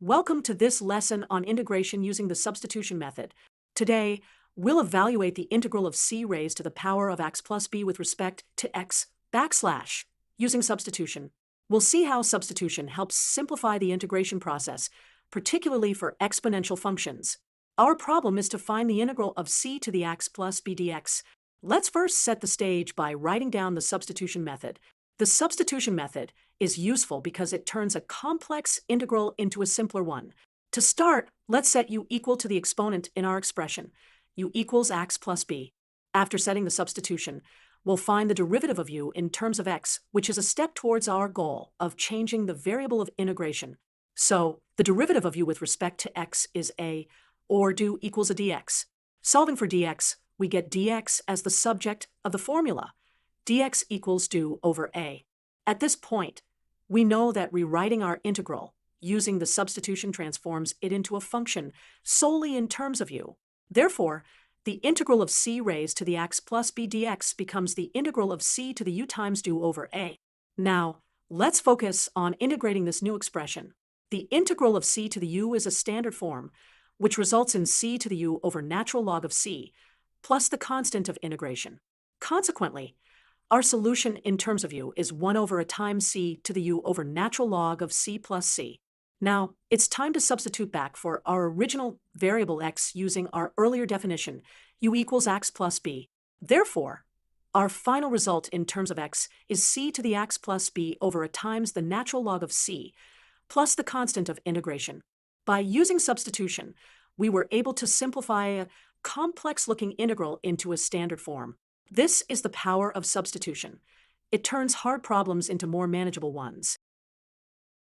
Welcome to this lesson on integration using the substitution method. Today, we'll evaluate the integral of c raised to the power of x plus b with respect to x backslash using substitution. We'll see how substitution helps simplify the integration process, particularly for exponential functions. Our problem is to find the integral of c to the x plus b dx. Let's first set the stage by writing down the substitution method. The substitution method is useful because it turns a complex integral into a simpler one. To start, let's set u equal to the exponent in our expression, u equals x plus b. After setting the substitution, we'll find the derivative of u in terms of x, which is a step towards our goal of changing the variable of integration. So, the derivative of u with respect to x is a, or do equals a dx. Solving for dx, we get dx as the subject of the formula. Dx equals do over a. At this point, we know that rewriting our integral using the substitution transforms it into a function solely in terms of u. Therefore, the integral of c raised to the x plus b dx becomes the integral of c to the u times do over a. Now, let's focus on integrating this new expression. The integral of c to the u is a standard form, which results in c to the u over natural log of c, plus the constant of integration. Consequently, our solution in terms of u is 1 over a times c to the u over natural log of c plus c. Now, it's time to substitute back for our original variable x using our earlier definition, u equals x plus b. Therefore, our final result in terms of x is c to the x plus b over a times the natural log of c, plus the constant of integration. By using substitution, we were able to simplify a complex-looking integral into a standard form. This is the power of substitution. It turns hard problems into more manageable ones.